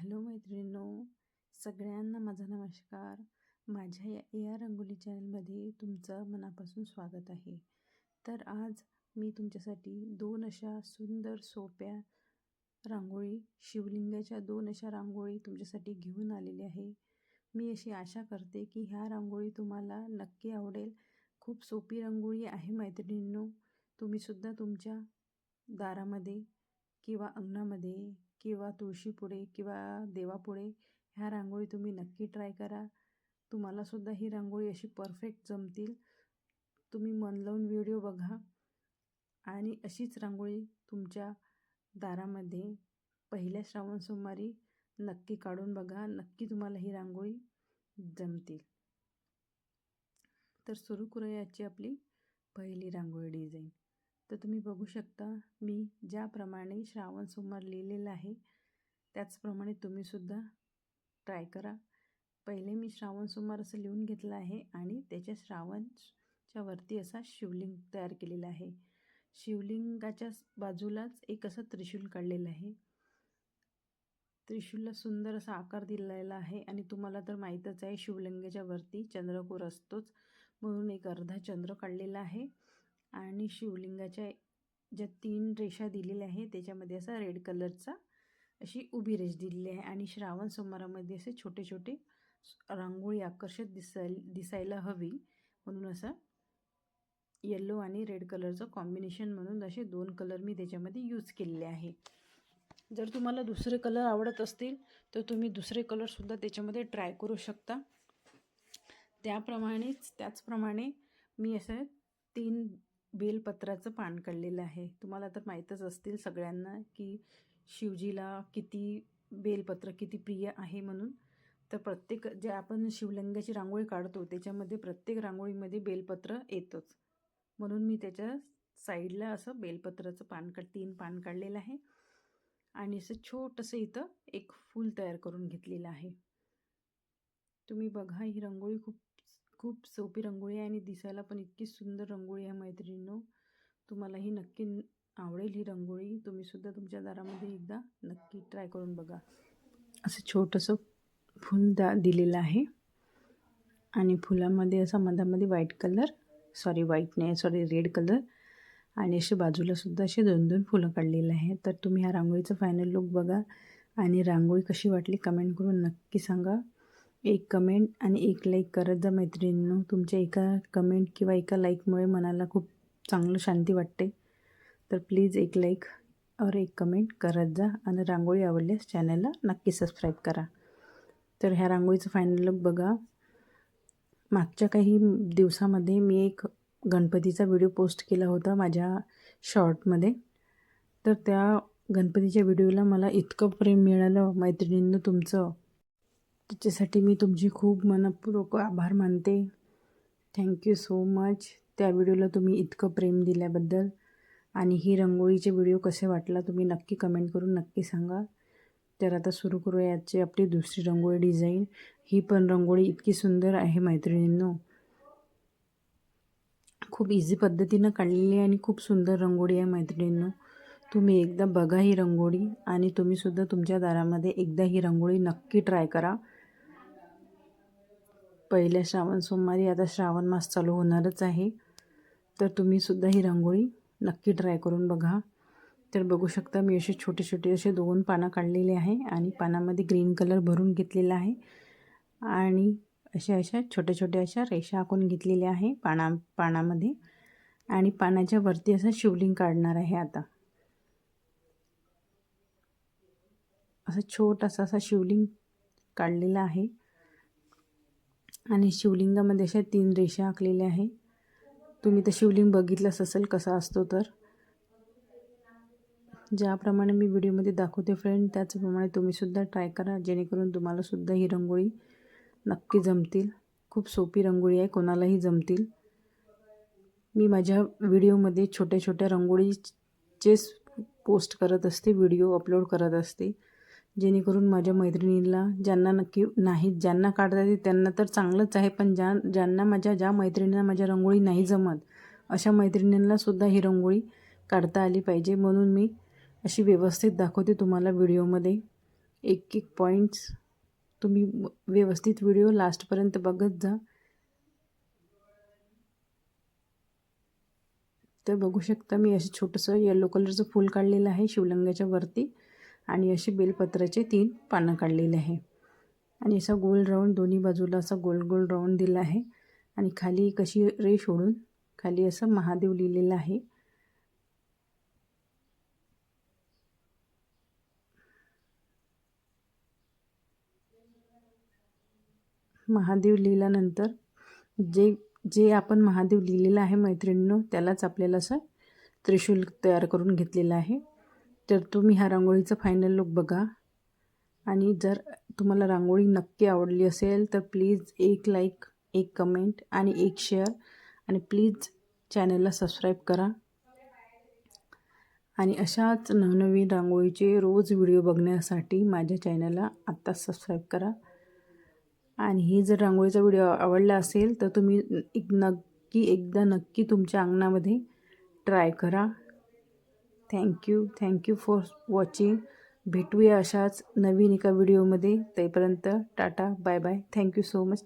Hello मैत्रिणींनो, सगळ्यांना माझा नमस्कार. माझ्या या रंगोली चॅनलमध्ये तुमचं मनापासून स्वागत आहे. तर आज मी तुमच्यासाठी दोन अशा सुंदर सोप्या रांगोळी, शिवलिंगाच्या दोन अशा रांगोळी तुमच्यासाठी घेऊन आलेली आहे. मी अशी आशा करते की ह्या रांगोळी तुम्हाला नक्की आवडेल. खूप सोपी रांगोळी आहे मैत्रिणींनो. तुम्हीसुद्धा तुमच्या दारामध्ये किंवा अंगणामध्ये किंवा तुळशीपुढे किंवा देवापुढे ह्या रांगोळी तुम्ही नक्की ट्राय करा. तुम्हालासुद्धा ही रांगोळी अशी परफेक्ट जमतील. तुम्ही मन लावून व्हिडिओ बघा आणि अशीच रांगोळी तुमच्या दारामध्ये पहिल्या श्रावण सोमवारी नक्की काढून बघा. नक्की तुम्हाला ही रांगोळी जमतील. तर सुरू करूया आजची आपली पहिली रांगोळी डिझाईन. तर तुम्ही बघू शकता मी ज्याप्रमाणे श्रावण सोमवार लिहिलेलं आहे त्याचप्रमाणे तुम्हीसुद्धा ट्राय करा. पहिले मी श्रावण सोमवार असं लिहून घेतलं आहे आणि त्याच्या श्रावणच्या वरती असा शिवलिंग तयार केलेला आहे. शिवलिंगाच्या बाजूलाच एक असं त्रिशूल काढलेलं आहे. त्रिशूलला सुंदर असा आकार दिलेला आहे आणि तुम्हाला तर माहीतच आहे शिवलिंगाच्या वरती चंद्रकोर असतोच, म्हणून एक अर्धा चंद्र काढलेला आहे. आणि शिवलिंगाच्या ज्या 3 रेषा दिलेल्या आहे त्याच्यामध्ये असा रेड कलरचा अशी उभी रेष दिलेली आहे. आणि श्रावण सोमवारामध्ये असे छोटे छोटे रांगोळी आकर्षक दिसायला हवी म्हणून असं येलो आणि रेड कलरचं कॉम्बिनेशन म्हणून असे 2 कलर मी त्याच्यामध्ये यूज केलेले आहे. जर तुम्हाला दुसरे कलर आवडत असतील तर तुम्ही दुसरे कलरसुद्धा त्याच्यामध्ये ट्राय करू शकता. त्याचप्रमाणे मी असं 3 बेलपत्राचं पान काढलेलं आहे. तुम्हाला तर माहीतच असतील सगळ्यांना की शिवजीला बेलपत्र किती प्रिय आहे म्हणून. तर प्रत्येक जे आपण शिवलिंगाची रांगोळी काढतो त्याच्यामध्ये प्रत्येक रांगोळीमध्ये बेलपत्र येतोच, म्हणून मी त्याच्या साईडला असं बेलपत्राचं 3 पान काढलेलं आहे. आणि असं छोटंसं इथं एक फूल तयार करून घेतलेलं आहे. तुम्ही बघा ही रांगोळी खूप सोपी रांगोळी आहे आणि दिसायला पण इतकी सुंदर रांगोळी आहे मैत्रिणींनो. तुम्हाला ही नक्की आवडेल ही रांगोळी. तुम्हीसुद्धा तुमच्या दारामध्ये एकदा नक्की ट्राय करून बघा. असं छोटंसं फूल दिलेलं आहे आणि फुलामध्ये असा मधामध्ये रेड कलर आणि असे बाजूलासुद्धा असे 2-2 फुलं काढलेले आहेत. तर तुम्ही ह्या रांगोळीचं फायनल लुक बघा आणि रांगोळी कशी वाटली कमेंट करून नक्की सांगा. एक कमेंट आणि एक लाईक करत जा मैत्रिणींनो. तुमच्या एका कमेंट किंवा एका लाईकमुळे मनाला खूप चांगलं शांती वाटते. तर प्लीज एक लाईक और एक कमेंट करत जा आणि रांगोळी आवडल्यास चॅनलला नक्की सबस्क्राईब करा. तर ह्या रांगोळीचं फायनल लुक बघा. मागच्या काही दिवसामध्ये मी एक गणपतीचा व्हिडिओ पोस्ट केला होता माझ्या शॉर्टमध्ये. तर त्या गणपतीच्या व्हिडिओला मला इतकं प्रेम मिळालं मैत्रिणींनो तुमचं, त्याच्यासाठी मी तुमची खूप मनपूर्वक आभार मानते. Thank you so much. त्या व्हिडिओला तुम्ही इतकं प्रेम दिल्याबद्दल. आणि ही रांगोळीचे व्हिडिओ कसे वाटला तुम्ही नक्की कमेंट करून नक्की सांगा. तर आता सुरू करूया याची आपली दुसरी रांगोळी डिझाईन. ही पण रांगोळी इतकी सुंदर आहे मैत्रिणींनो. खूप इझी पद्धतीनं काढलेली आहे आणि खूप सुंदर रांगोळी आहे मैत्रिणींनो. तुम्ही एकदा बघा ही रांगोळी आणि तुम्हीसुद्धा तुमच्या दारामध्ये एकदा ही रांगोळी नक्की ट्राय करा. पहिल्या श्रावण सोमवारी आता श्रावण मास चालू होणारच आहे. तर तुम्हीसुद्धा ही रांगोळी नक्की ट्राय करून बघा. तर बघू शकता मी असे छोटे छोटे असे 2 पानं काढलेले आहे आणि पानामध्ये ग्रीन कलर भरून घेतलेला आहे आणि अशा छोट्या छोट्या अशा रेषा आखून घेतलेल्या आहे पानामध्ये. आणि पानाच्या वरती असं शिवलिंग काढणार आहे. आता असं छोटासा असा शिवलिंग काढलेला आहे आणि शिवलिंगामध्ये अशा 3 रेषा आखलेल्या आहे. तुम्ही तर शिवलिंग बघितलंच असेल कसा असतो. तर ज्याप्रमाणे मी व्हिडिओमध्ये दाखवते फ्रेंड त्याचप्रमाणे तुम्हीसुद्धा ट्राय करा, जेणेकरून तुम्हालासुद्धा ही रांगोळी नक्की जमतील. खूप सोपी रांगोळी आहे, कोणालाही जमतील. मी माझ्या व्हिडिओमध्ये छोट्या छोट्या रांगोळीचेच पोस्ट करत असते, व्हिडिओ अपलोड करत असते, जेणेकरून माझ्या मैत्रिणींना ज्यांना काढता येते त्यांना तर चांगलंच आहे, पण ज्या मैत्रिणींना माझ्या रांगोळी नाही जमत अशा मैत्रिणींनासुद्धा ही रांगोळी काढता आली पाहिजे, म्हणून मी अशी व्यवस्थित दाखवते तुम्हाला व्हिडिओमध्ये. एक एक पॉईंट्स तुम्ही व्यवस्थित व्हिडिओ लास्टपर्यंत बघत जा. तर बघू शकता मी असे छोटंसं येलो कलरचं फूल काढलेलं आहे शिवलिंगाच्या वरती आणि असे बेलपत्राचे 3 पानं काढलेले आहे आणि असा गोल राऊंड दोन्ही बाजूला असा गोल गोल राऊंड दिला आहे आणि खाली कशी रेष ओढून खाली असं महादेव लिहिलेलं आहे. महादेव लिहिल्यानंतर जे जे आपण महादेव लिहिलेलं आहे मैत्रिणींनो त्यालाच आपल्याला असं त्रिशूल तयार करून घेतलेलं आहे. तर तुम्ही हा रांगोळीचा फायनल लुक बघा आणि जर तुम्हाला रांगोळी नक्की आवडली असेल तर प्लीज एक लाईक, एक कमेंट आणि एक शेअर आणि प्लीज चॅनलला सबस्क्राईब करा आणि अशाच नवनवीन रांगोळीचे रोज व्हिडिओ बघण्यासाठी माझ्या चॅनलला आत्ताच सबस्क्राईब करा. आणि ही जर रांगोळीचा व्हिडिओ आवडला असेल तर तुम्ही नक्की तुमच्या अंगणामध्ये ट्राय करा. Thank you for watching. भेटूया अशाच नवीन एका व्हिडिओमध्ये. तोपर्यंत tata bye bye. Thank you so much.